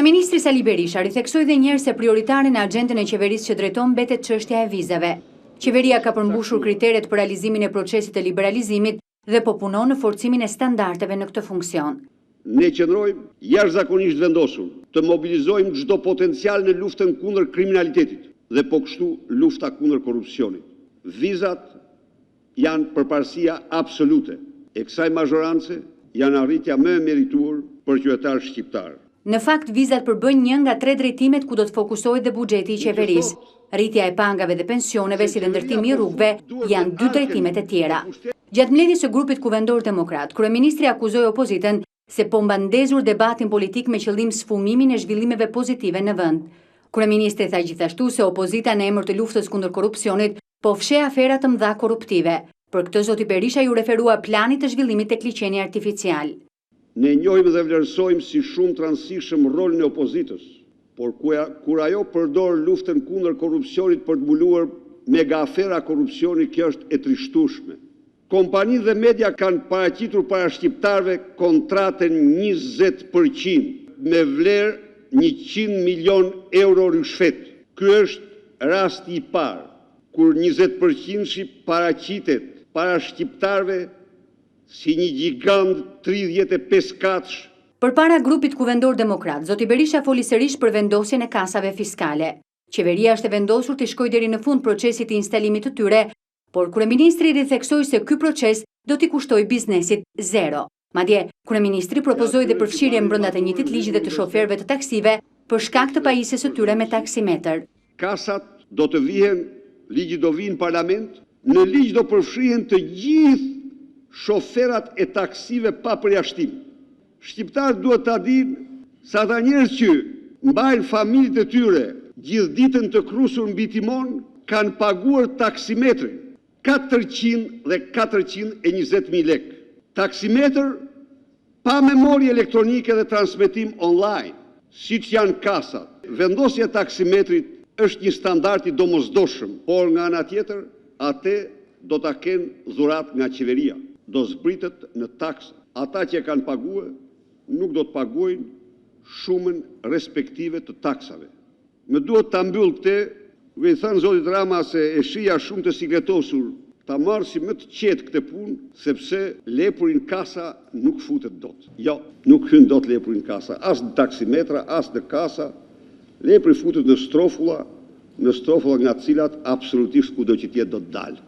Kryeministri Sali Berisha ritheksoi edhe një herë se prioritare në agjendën e qeverisë që drejton mbetet çështja e vizave. Qeveria ka përmbushur kriteret për realizimin e procesit të liberalizimit dhe po punon në forcimin e standardeve në këtë funksion. Ne qëndrojmë jashtëzakonisht vendosur të mobilizojmë çdo potencial në luftën kundër kriminalitetit dhe po kështu lufta kundër korrupsionit. Vizat janë përparësia absolute e kësaj mazhorance, janë arritja më e merituar për qytetarë shqiptar. Në fakt, vizat përbëjnë një nga 3 drejtimet ku do të fokusohet dhe buxheti i qeverisë. Rritja e pangave dhe pensioneve si dhe ndërtimi i rrugëve janë 2 drejtimet e tjera. Gjatë mbledhjes së grupit kuvendor demokrat, kryeministri akuzoi opozitën se po mbandezur debatin politik me qëllim sfumimin e zhvillimeve pozitive në vend. Kryeministri tha gjithashtu se opozita në emër të luftës kundër korrupsionit po fsheh afera të mëdha korruptive. Për këtë zoti Berisha ju referua planit të zhvillimit tek liçeni artificial. Ne njohim dhe vlerësojmë si shumë të rëndësishëm rolin e opozitës, por kur ajo përdor luftën kundër korrupsionit për të mbuluar mega afera korrupsioni, kjo është e trishtueshme. Kompanitë dhe media kanë paraqitur para shqiptarëve kontratën 20% me vlerë 100 milion euro rishfet. Ky është rasti i parë kur 20% paraqitet para shqiptarëve si një gjigant 35 katësh. Përpara grupit kuvendor demokrat, zoti Berisha foli sërish për vendosjen e kasave fiskale. Qeveria është e vendosur të shkojë deri në fund procesit të instalimit të tyre, por kryeministri ritheksoi se ky proces do t'i kushtojë biznesit zero. Madje, kryeministri propozoi dhe përfshirjen brenda të njëjtit ligji dhe të shoferëve të taksive për shkak të pajisjes së tyre me taksimetër. Kasat do të vihen, ligji do vijë në parlament, në ligj do përfshihen të gjithë shoferat e taksive pa përjashtim. Shqiptarët duhet ta dinë se ata njerëz që mbajnë familjet e tyre gjithë ditën të krusur mbi timon kanë paguar taksimetrin 400 dhe 420.000 lekë. Taksimetër pa memorje elektronike dhe transmetim online, siç janë kasat. Vendosja e taksimetrit është një standard i domosdoshëm, por nga ana tjetër, atë do ta kenë dhurat nga qeveria. Do zbritet në taksa. Ata që kanë paguar nuk do të paguajnë shumën respektive të taksave. Më duhet ta mbyll këtë, i thënë zotit Rama se e shija shumë të sikletosur, ta marrë si më të qetë këtë punë, sepse lepurin kasa nuk futet dot. Jo, nuk hyn dot lepurin kasa, as në taksimetra, as në kasa. Lepri futet në strofulla nga të cilat absolutisht kudo që tjetë do të dalë.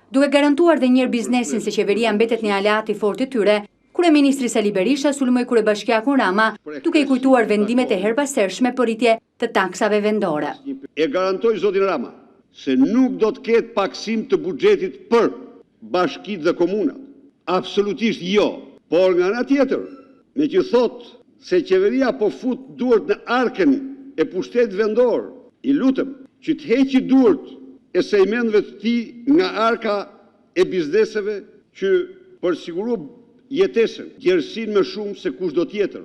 Duke garantuar dhe njërë biznesin se qeveria mbetet një aleat i fort i tyre, kryeministri Sali Berisha sulmoi kryebashkiakun Rama, duke i kujtuar vendimet e herpasershme për rritje të taksave vendore. E garantoj zotin Rama se nuk do të ketë paksim të buxhetit për bashkitë dhe komunat. Absolutisht jo. Por nga ana tjetër, me që thotë se qeveria po fut duart në arkën e pushtetit vendor, i lutem që të heqë duart e sejmenve të tij nga arka e bizneseve që për siguru jetesën, gjerësin më shumë se kushdo tjetër.